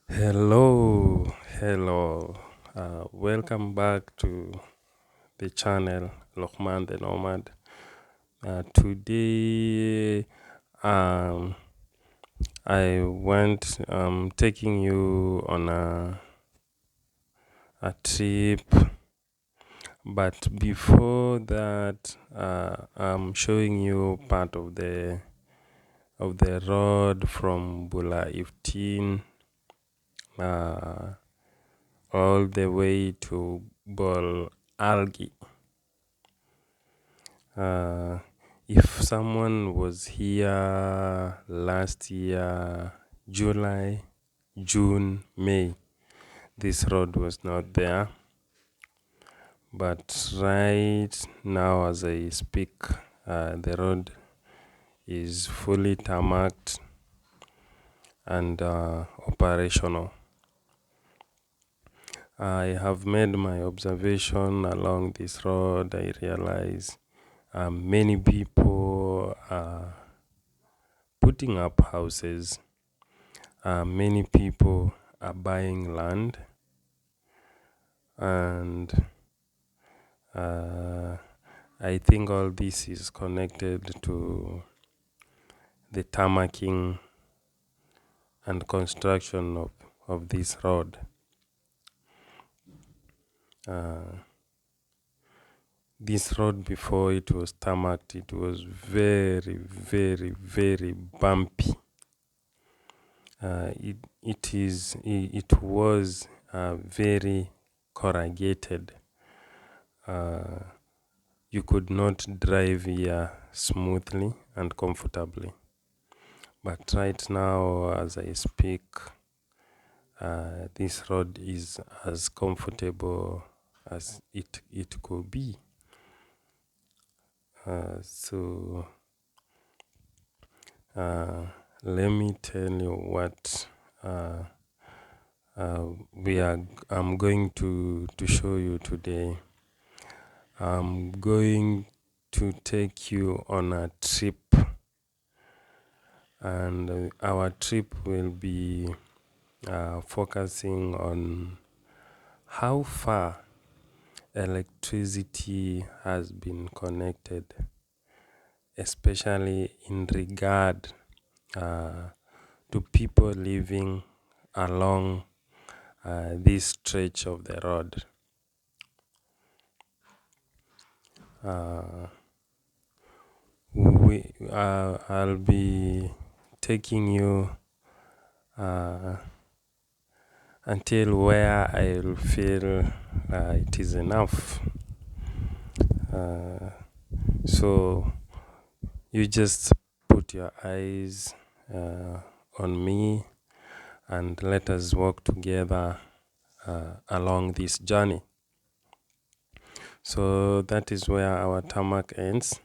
Hello. Welcome back to the channel Lokman the Nomad. Today, um, I went taking you on a trip, but before that, I'm showing you part of the road from Bula Iftin uh, all the way to Bol Algi. Uh, if someone was here last year, July, June, May, this road was not there. But right now, as I speak, the road is fully tarmacked and operational. I have made my observation along this road. I realize many people are putting up houses. Many people are buying land, and I think all this is connected to the tarmacking and construction of this road. Uh, this road, before it was tarmacked, it was very, very, very bumpy. It was very corrugated. You could not drive here smoothly and comfortably. But right now, as I speak, this road is as comfortable as it could be. So let me tell you what I'm going to show you today. I'm going to take you on a trip, and our trip will be focusing on how far electricity has been connected, especially in regard to people living along this stretch of the road. I'll be taking you until where I'll feel it is enough. So you just put your eyes on me and let us walk together along this journey. So that is where our tarmac ends,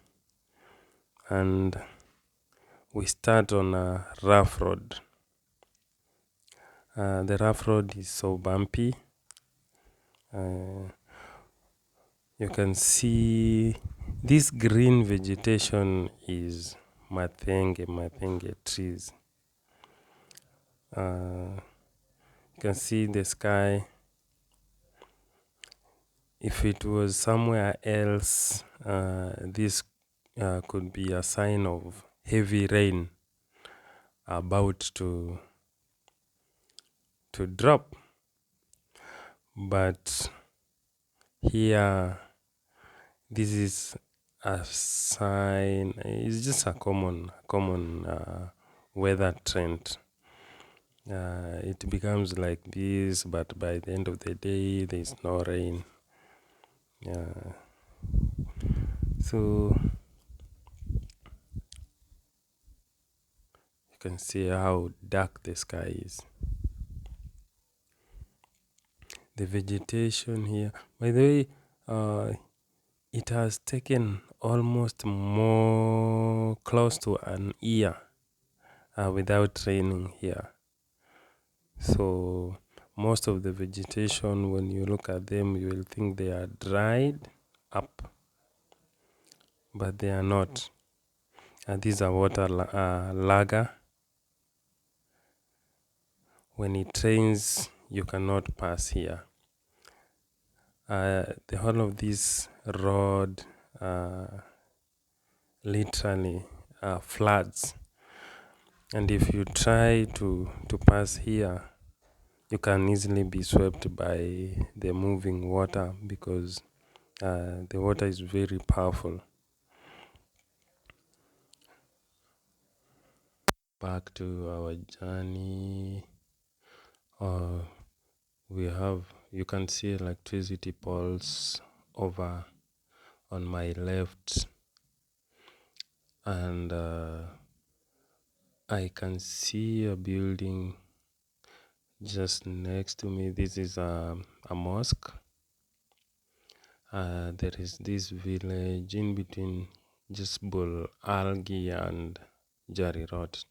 and we start on a rough road. The rough road is so bumpy. You can see this green vegetation is mathenge trees. You can see the sky. If it was somewhere else, this could be a sign of heavy rain about to drop. But here, this is a sign. It's just a common weather trend. It becomes like this, but by the end of the day, there is no rain. So you can see how dark the sky is. The vegetation here, by the way, it has taken almost more close to an year without raining here. So most of the vegetation, when you look at them, you will think they are dried up, but they are not. These are water lager. When it rains, you cannot pass here. The whole of this road literally floods, and if you try to pass here, you can easily be swept by the moving water because the water is very powerful. Back to our journey. Uh, you can see electricity poles over on my left, and I can see a building just next to me. This is a mosque. There is this village in between just Algi and Jarirot.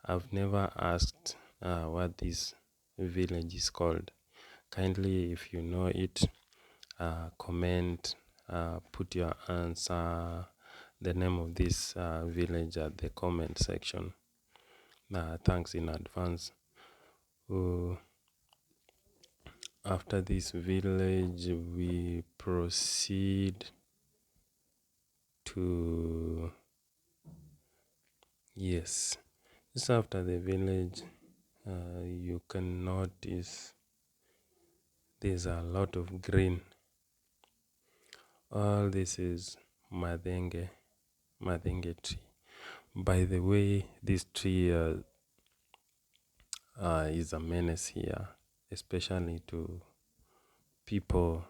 I've never asked what this village is called. Kindly, if you know it, comment, put your answer, the name of this village at the comment section. Thanks in advance. Uh, After this village, we proceed to, yes, just after the village, you can notice there's a lot of green. All this is madenge tree. By the way, this tree is a menace here, especially to people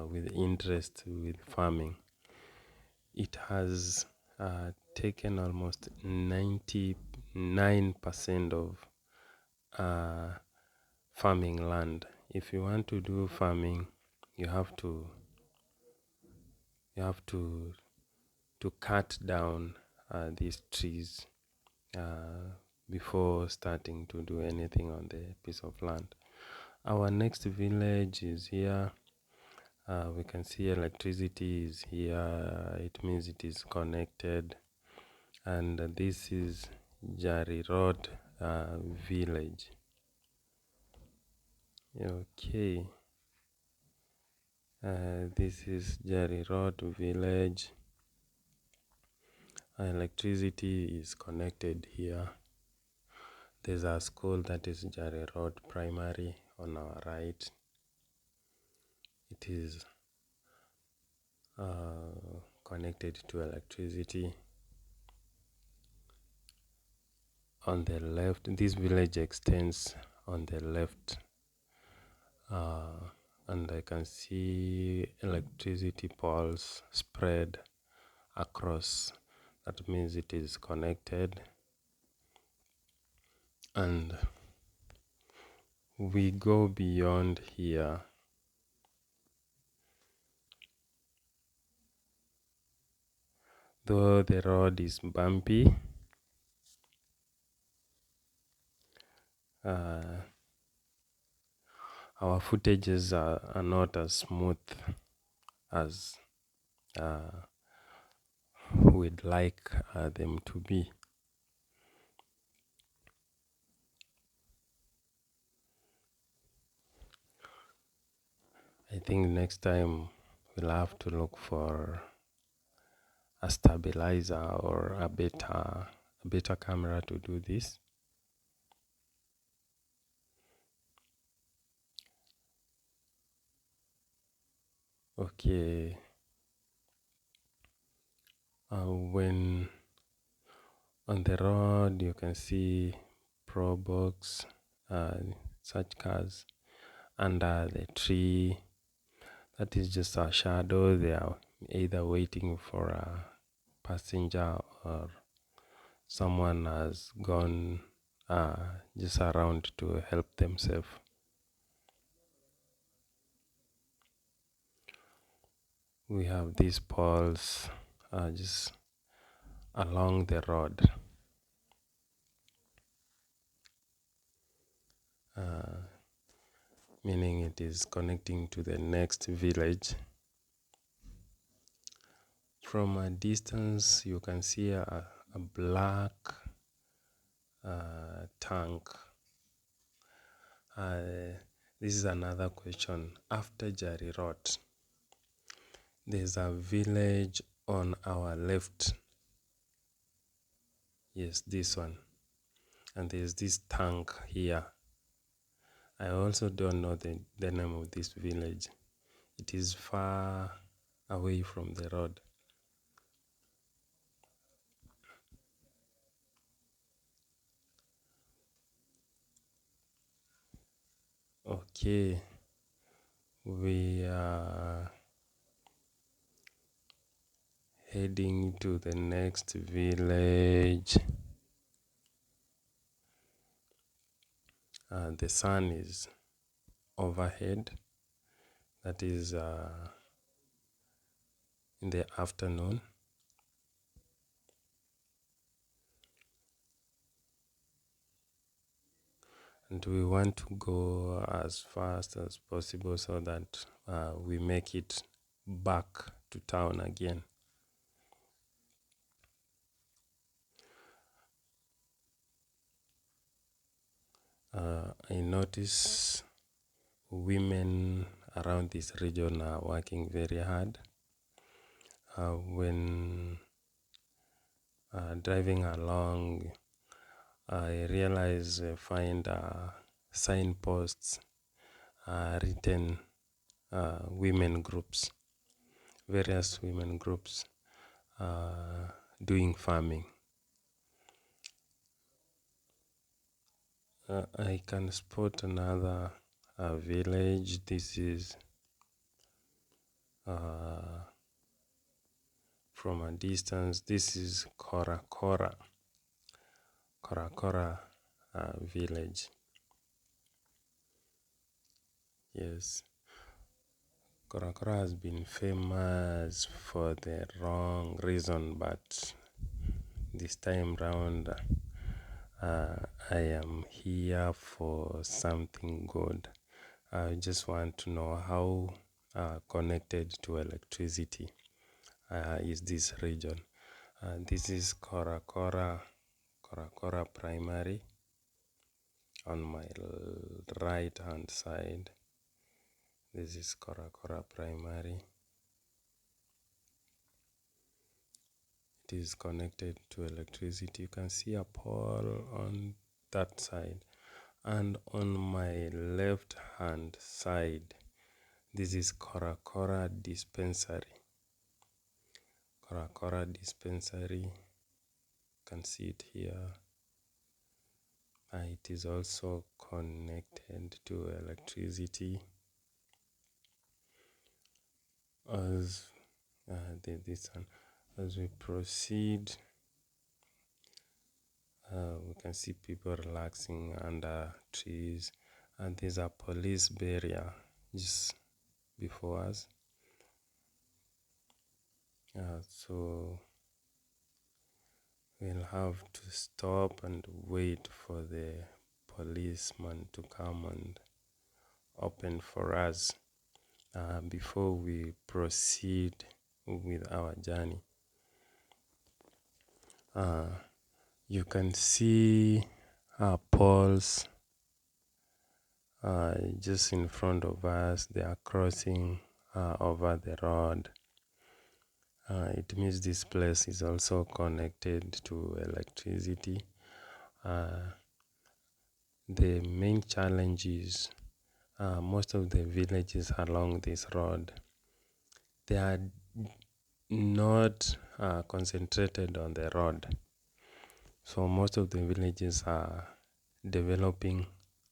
with interest with farming. It has taken almost 99% of farming land. If you want to do farming, you have to cut down these trees before starting to do anything on the piece of land. Our next village is here. We can see electricity is here. It means it is connected. And this is Jarirot village. Okay. This is Jarirot village. Electricity is connected here. There's a school that is Jarirot Primary on our right. It is connected to electricity. On the left, this village extends on the left, and I can see electricity poles spread across. That means it is connected. And we go beyond here. Though the road is bumpy, our footages are not as smooth as we'd like them to be. I think next time we'll have to look for a stabilizer or a better camera to do this. Okay. When on the road you can see probox, such cars under the tree. That is just a shadow. They are either waiting for a passenger or someone has gone just around to help themselves. We have these poles just along the road. Meaning it is connecting to the next village. From a distance, you can see a black tank Uh, this is another question. After Jarirot, there's a village on our left. Yes, this one. And there's this tank here. I also don't know the name of this village. It is far away from the road. Okay, we are heading to the next village. The sun is overhead. That is in the afternoon. And we want to go as fast as possible so that we make it back to town again. I notice women around this region are working very hard. When driving along, I realize find signposts written women groups, various women groups doing farming. I can spot another village. This is from a distance. This is Korakora village. Yes, Korakora has been famous for the wrong reason, but this time round, I am here for something good. I just want to know how connected to electricity is this region. This is Korakora Primary on my right hand side. This is Korakora Primary. It is connected to electricity. You can see a pole on that side. And on my left hand side, this is Korakora Dispensary. Korakora Dispensary, you can see it here. It is also connected to electricity. As this one, as we proceed, we can see people relaxing under trees, and there's a police barrier just before us. So we'll have to stop and wait for the policeman to come and open for us before we proceed with our journey. You can see poles just in front of us. They are crossing over the road. It means this place is also connected to electricity. The main challenge is most of the villages along this road, they are not concentrated on the road. So most of the villages are developing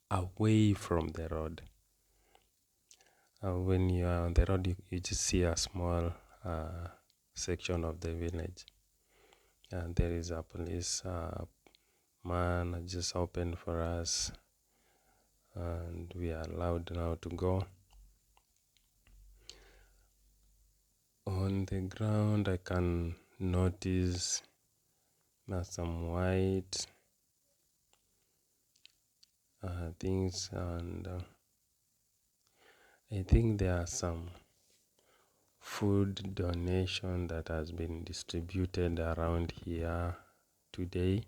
away from the road. When you are on the road, you just see a small section of the village. And there is a police man just opened for us, and we are allowed now to go. On the ground, I can notice some white things, and I think there are some food donation that has been distributed around here today.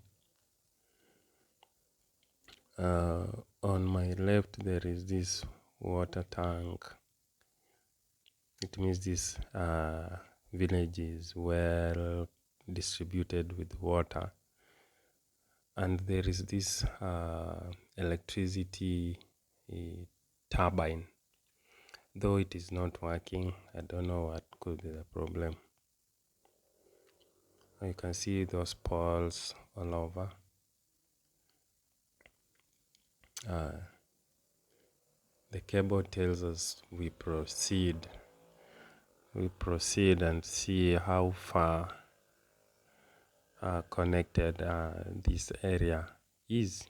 On my left there is this water tank. It means this village is well distributed with water, and there is this electricity turbine. Though it is not working, I don't know what could be the problem. You can see those poles all over. The cable tells us we proceed and see how far connected this area is,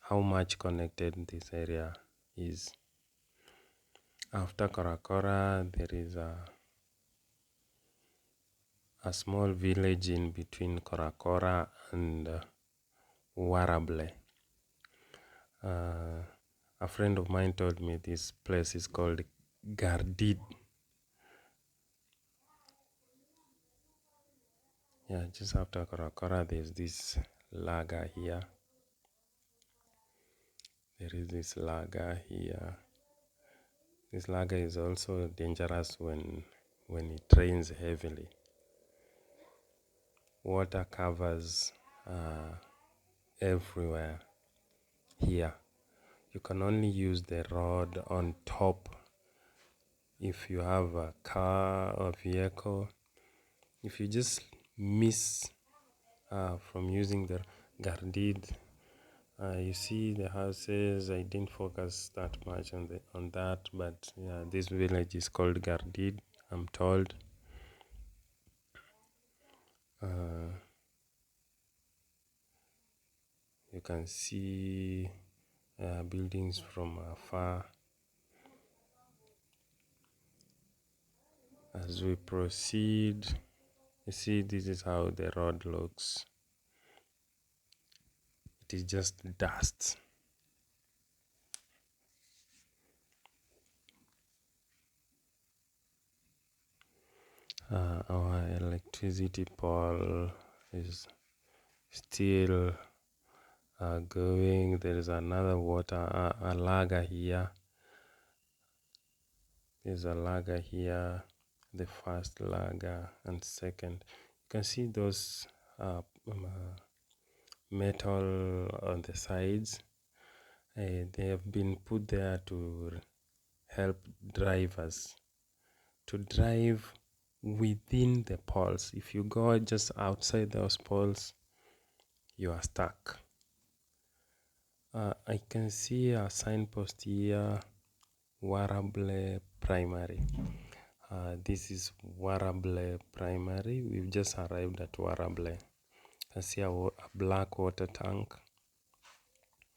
how much connected this area is. After Korakora, there is a small village in between Korakora and Warable. A friend of mine told me this place is called Gardid. Yeah, just after Korakora, there's this lager here. There is this lager here. This lager is also dangerous when it rains heavily. Water covers everywhere here. You can only use the road on top if you have a car or vehicle. If you just miss from using the Gardid, you see the houses. I didn't focus that much on that, but yeah, this village is called Gardid, I'm told. You can see buildings from afar. As we proceed, you see this is how the road looks. It is just dust. Our electricity pole is still going. There is another water, a lager here. There's a lager here, the first lager and second. You can see those metal on the sides. They have been put there to help drivers to drive within the poles. If you go just outside those poles, you are stuck. I can see a signpost here, Warable Primary. This is Warable Primary. We've just arrived at Warable. You can see a black water tank.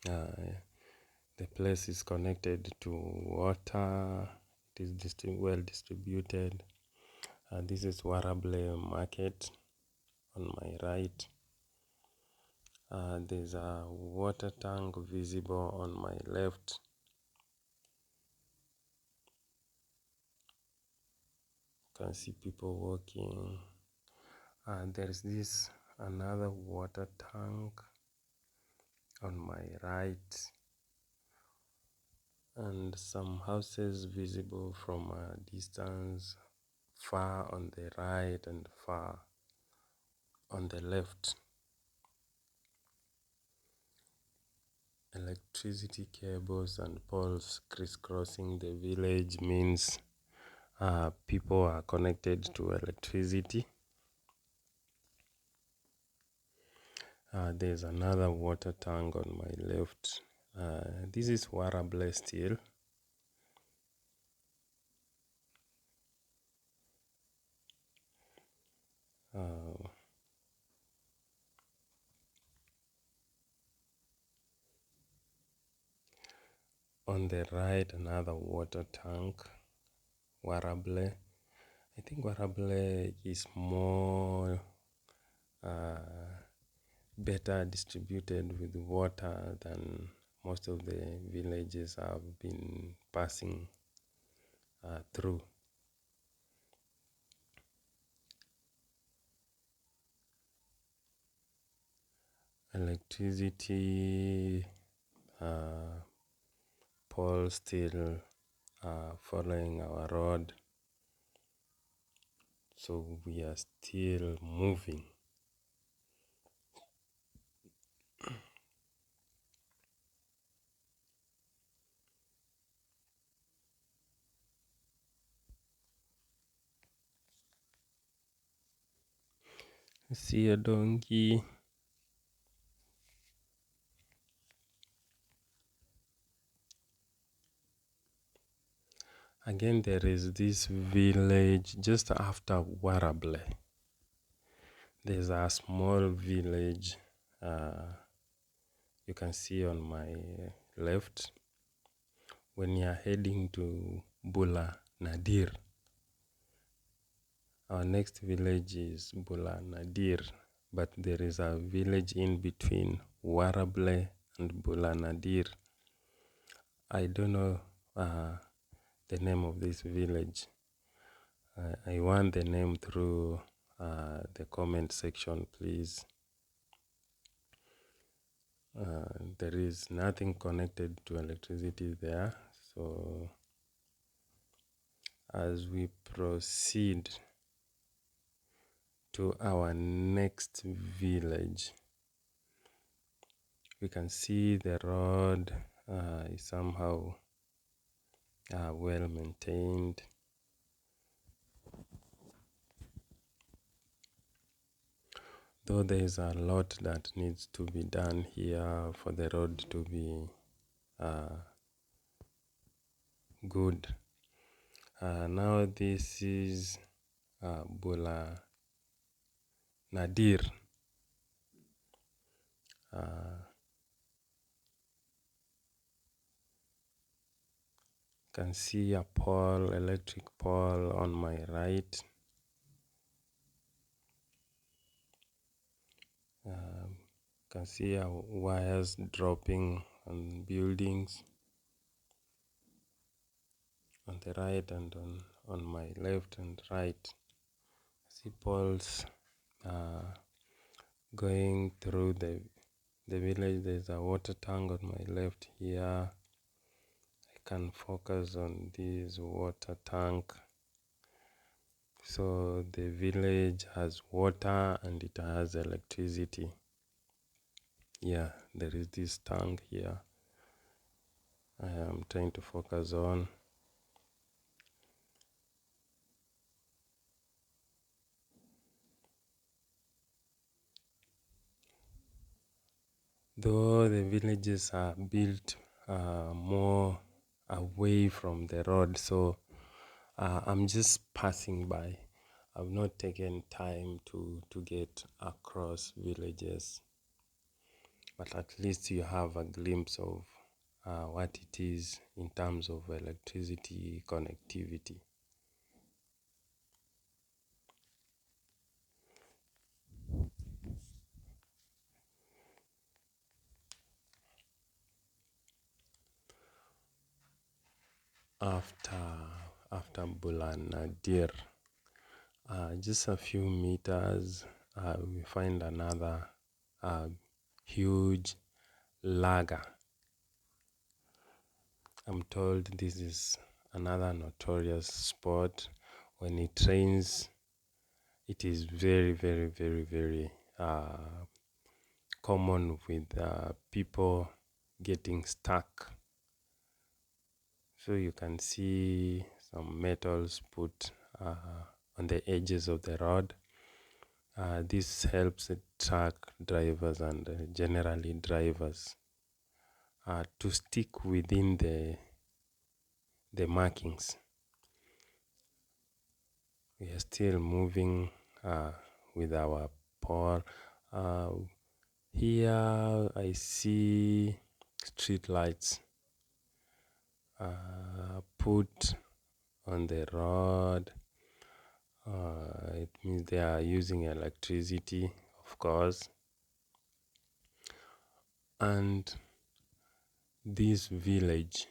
The place is connected to water. It is well distributed. This is Warable Market on my right. There's a water tank visible on my left. You can see people walking. There's this another water tank on my right, and some houses visible from a distance, far on the right and far on the left. Electricity cables and poles crisscrossing the village means people are connected to electricity. There's another water tank on my left. This is Warable still. On the right, another water tank, Warable. I think Warable is more better distributed with water than most of the villages have been passing through. Electricity Paul still following our road, so we are still moving. See a donkey. Again, there is this village just after Warable. There's a small village you can see on my left when you're heading to Bula, Nadir. Our next village is Bula, Nadir, but there is a village in between Warable and Bula, Nadir. I don't know the name of this village. I want the name through the comment section, please. There is nothing connected to electricity there, so as we proceed to our next village, we can see the road is somehow well maintained. Though there is a lot that needs to be done here for the road to be good. Now this is Bula Nadir. Can see a pole, electric pole on my right. Can see wires dropping on buildings on the right and on my left and right. See poles going through the village. There's a water tank on my left here. I can focus on this water tank. So the village has water and it has electricity. Yeah, there is this tank here I am trying to focus on. Though the villages are built more away from the road, so I'm just passing by. I've not taken time to get across villages, but at least you have a glimpse of what it is in terms of electricity connectivity. After Bula Nadir, just a few meters, we find another huge lager. I'm told this is another notorious spot. When it rains, it is very, very, very, very common with people getting stuck. So you can see some metals put on the edges of the road. This helps the truck drivers and generally drivers to stick within the markings. We are still moving with our pole. Here I see street lights put on the road. It means they are using electricity, of course. And this village,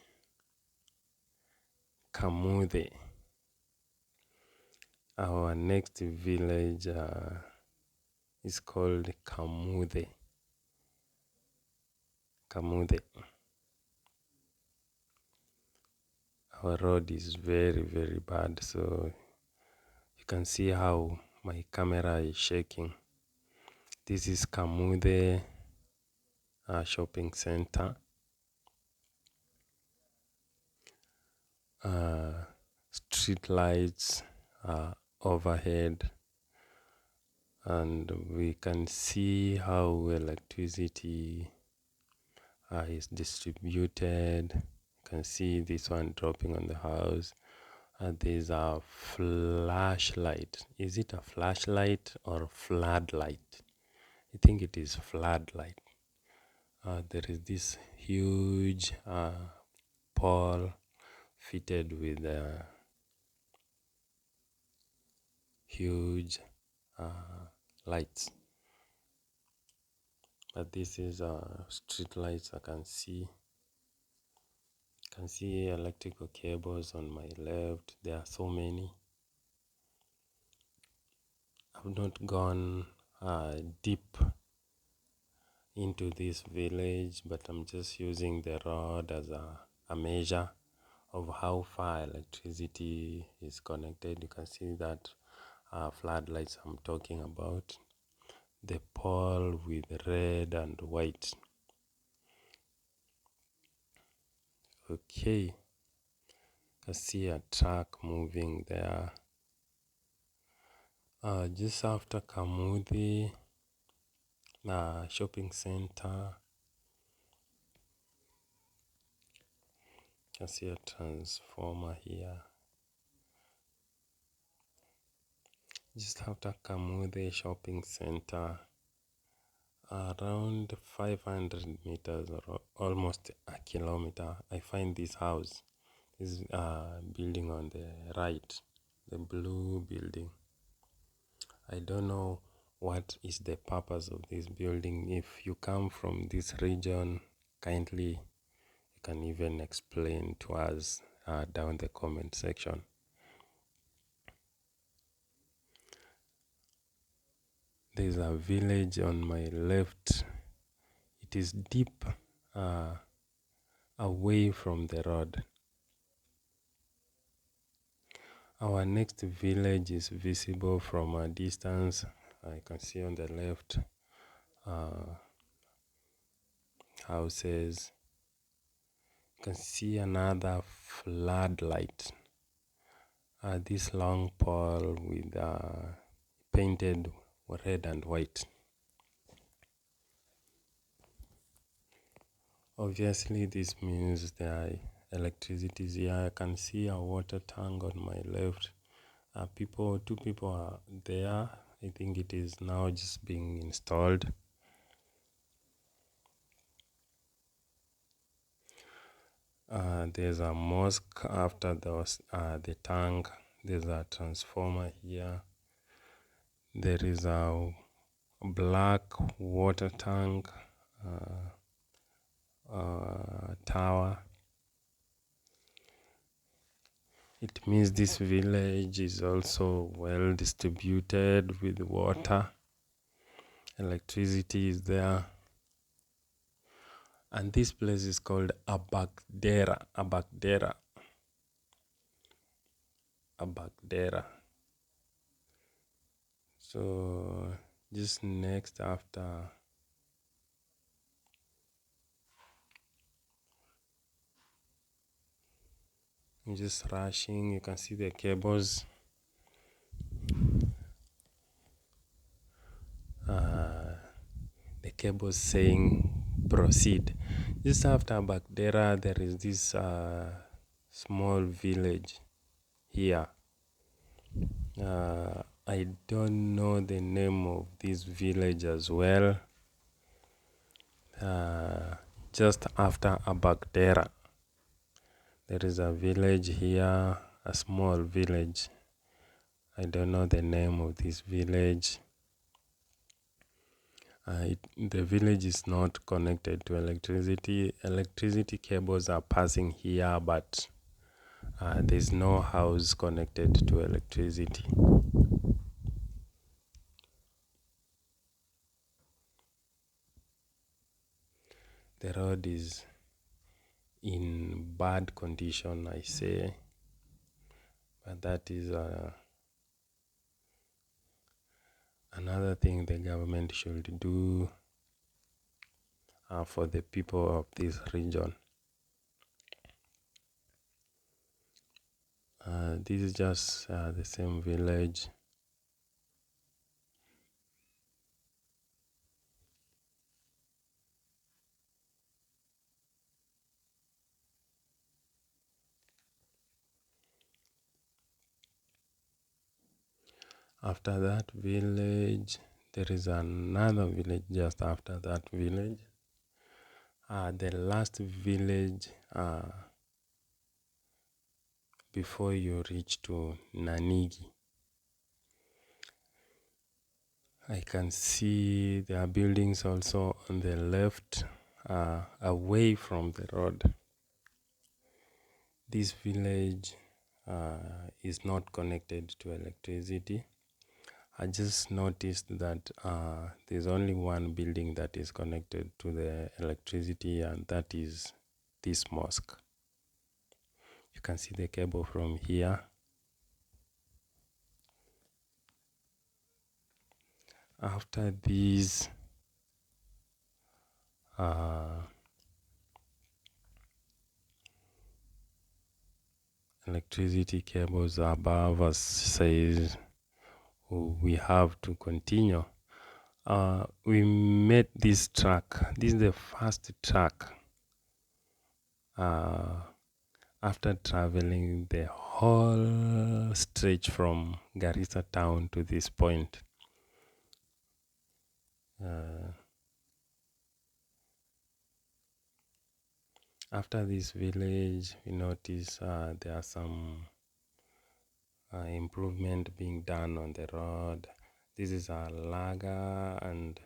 Kamuthe, our next village is called Kamuthe. Kamuthe. our road is very, very bad. So you can see how my camera is shaking. This is Kamuthe shopping center. Street lights overhead, and we can see how electricity is distributed. You can see this one dropping on the house. There's a flashlight. Is it a flashlight or floodlight? I think it is floodlight. There is this huge pole fitted with huge lights. But this is street lights. I can see electrical cables on my left. There are so many. I've not gone deep into this village, but I'm just using the road as a measure of how far electricity is connected. You can see that floodlights I'm talking about. The pole with red and white. Okay, I see a truck moving there. Just after Kamuthe shopping center, I see a transformer here. Just after Kamuthe shopping center, around 500 meters or almost a kilometer, I find this house. This building on the right, the blue building. I don't know what is the purpose of this building. If you come from this region, kindly you can even explain to us down the comment section. There's a village on my left. It is deep away from the road. Our next village is visible from a distance. I can see on the left houses. You can see another floodlight. This long pole with painted red and white. Obviously, this means the electricity is here. I can see a water tank on my left. Two people are there. I think it is now just being installed. There's a mosque after the tank. There's a transformer here. There is a black water tank tower. It means this village is also well distributed with water. Electricity is there. And this place is called Abagdera. So just next after I'm just rushing. You can see the cables. The cables saying proceed. Just after Bagdera, there is this small village here. I don't know the name of this village as well. Just after Abagdera, there is a village here, a small village. I don't know the name of this village. The village is not connected to electricity. Electricity cables are passing here, but there's no house connected to electricity. The road is in bad condition, I say. But that is another thing the government should do for the people of this region. This is just the same village. After that village, there is another village just after that village. The last village before you reach to Nanighi. I can see there are buildings also on the left, away from the road. This village is not connected to electricity. I just noticed that there's only one building that is connected to the electricity, and that is this mosque. You can see the cable from here. After these electricity cables above us says we have to continue. We met this truck. This is the first truck after traveling the whole stretch from Garissa town to this point. After this village, we notice there are some improvement being done on the road. This is a lager, and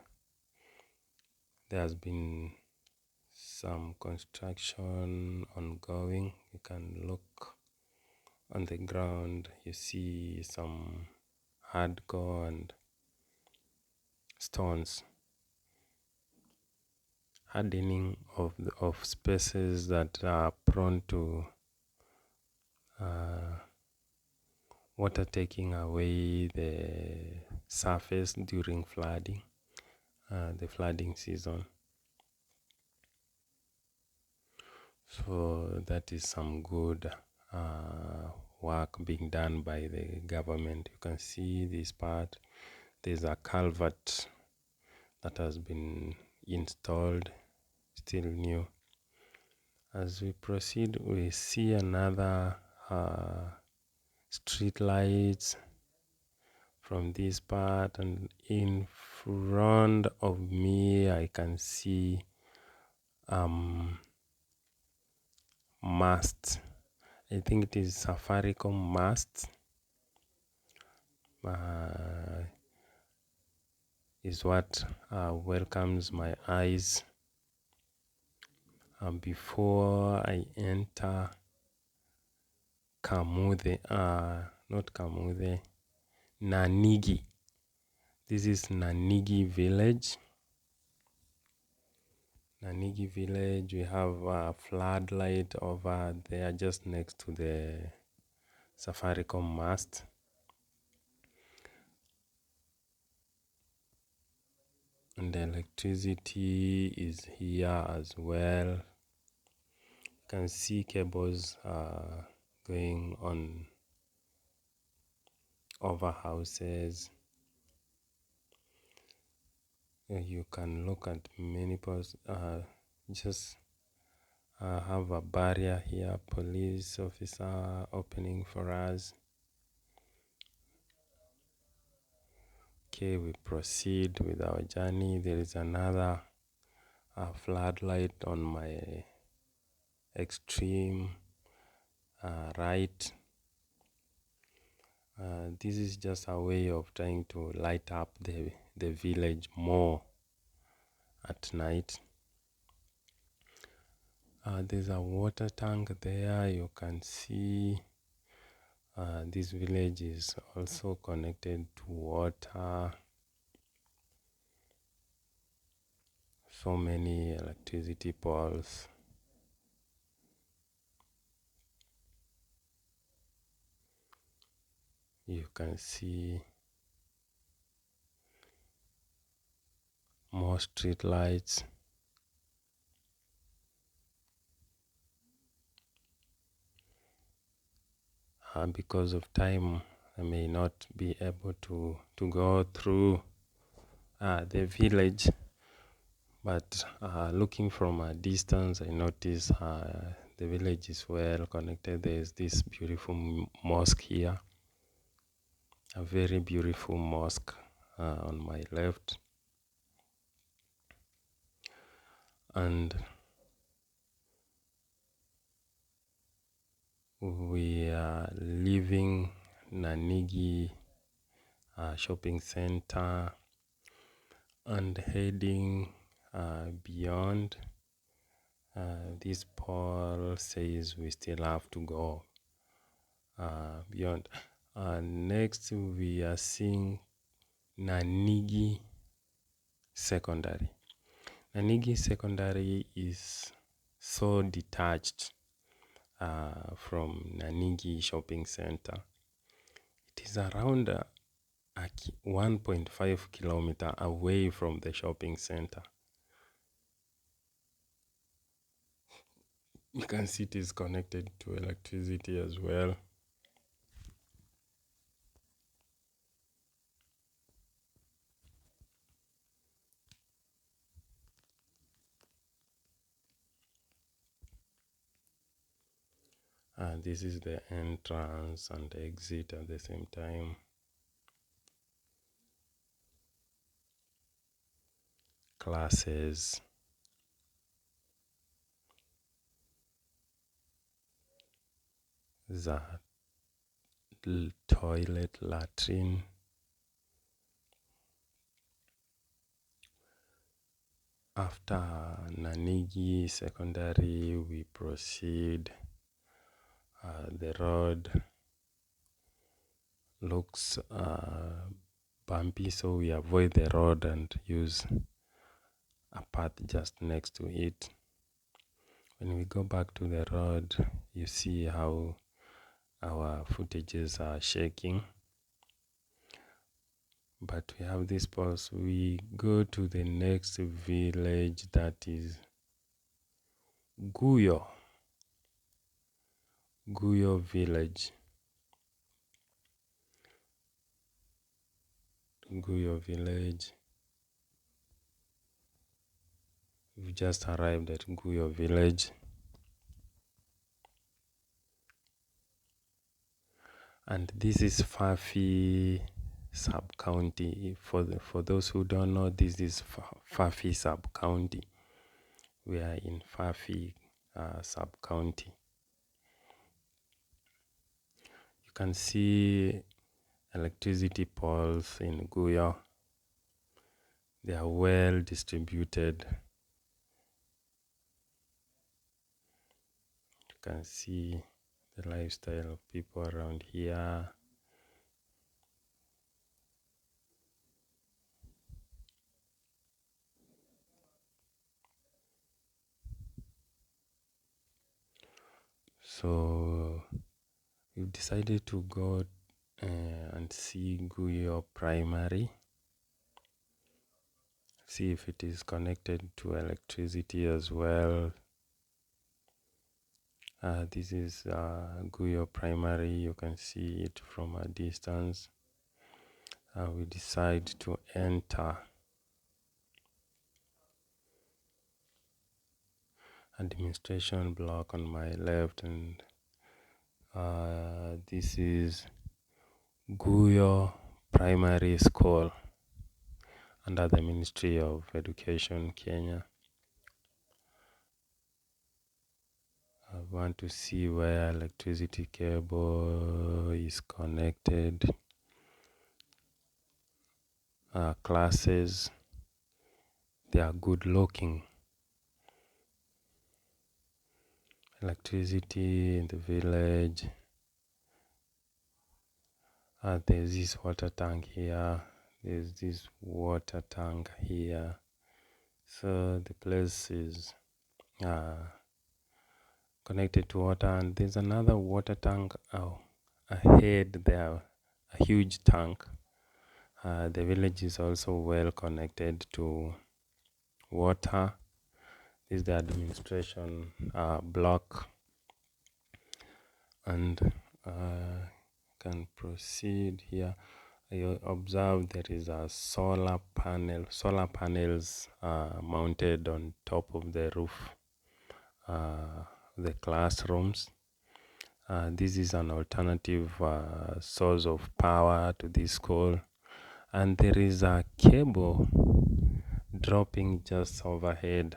there has been some construction ongoing. You can look on the ground, you see some hardcore and stones, hardening of spaces that are prone to water taking away the surface during flooding, the flooding season. So that is some good work being done by the government. You can see this part. There's a culvert that has been installed, still new. As we proceed, we see another street lights from this part, and in front of me I can see mast. I think it is Safaricom mast. Is what welcomes my eyes before I enter Kamuthe, not Kamuthe, Nanighi. This is Nanighi village. Nanighi village, we have a floodlight over there just next to the Safaricom mast. And the electricity is here as well. You can see cables going on over houses. You can look at many posts. Just have a barrier here, police officer opening for us. Okay, we proceed with our journey. There is another floodlight on my extreme right. This is just a way of trying to light up the village more at night. There's a water tank there. You can see this village is also connected to water. So many electricity poles. You can see more street lights. Because of time, I may not be able to go through the village, but looking from a distance, I notice the village is well connected. There's this beautiful mosque here, a very beautiful mosque on my left, and we are leaving Nanighi shopping center and heading beyond. This Paul says we still have to go beyond. Next, we are seeing Nanighi Secondary. Nanighi Secondary is so detached from Nanighi Shopping Center. It is around 1.5 kilometer away from the shopping center. You can see it is connected to electricity as well. This is the entrance and exit at the same time. Classes. The toilet, latrine. After Nanighi Secondary, we proceed. The road looks bumpy, so we avoid the road and use a path just next to it. When we go back to the road, you see how our footages are shaking. But we have this pause. We go to the next village, that is Guyo. Guyo village. Guyo village. We've just arrived at Guyo village. And this is Fafi sub-county. For those who don't know, this is Fafi sub-county. We are in Fafi sub-county. You can see electricity poles in Guyo. They are well distributed. You can see the lifestyle of people around here. So we've decided to go and see Guyo Primary. See if it is connected to electricity as well. This is Guyo Primary. You can see it from a distance. We decide to enter. Administration block on my left, and this is Guyo Primary School under the Ministry of Education, Kenya. I want to see where electricity cable is connected. Classes, they are good looking. Electricity in the village. There's this water tank here. There's this water tank here. So the place is connected to water, and there's another water tank ahead there a huge tank. The village is also well connected to water. This is the administration block, and can proceed here. You observe there is a solar panels mounted on top of the roof, the classrooms. This is an alternative source of power to this school, and there is a cable dropping just overhead.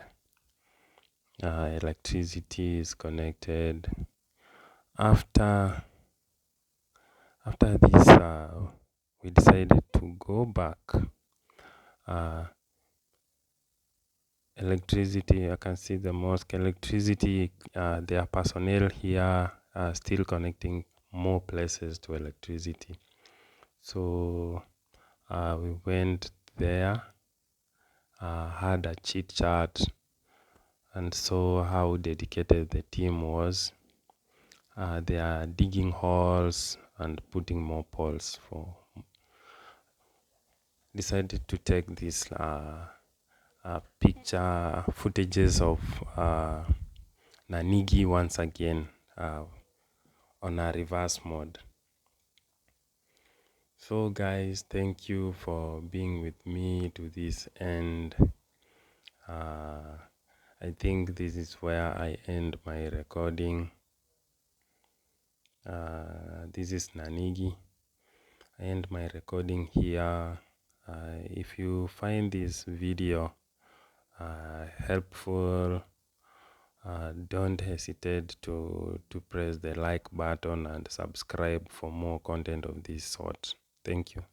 Electricity is connected. After this, we decided to go back. Electricity, I can see the mosque. Electricity, there are personnel here still connecting more places to electricity. So we went there, had a chit chat, and saw how dedicated the team was. They are digging holes and putting more poles for. Decided to take these picture footages of Nanighi once again on a reverse mode. So guys, thank you for being with me to this end. I think this is where I end my recording. This is Nanighi. I end my recording here. If you find this video helpful, don't hesitate to press the like button and subscribe for more content of this sort. Thank you.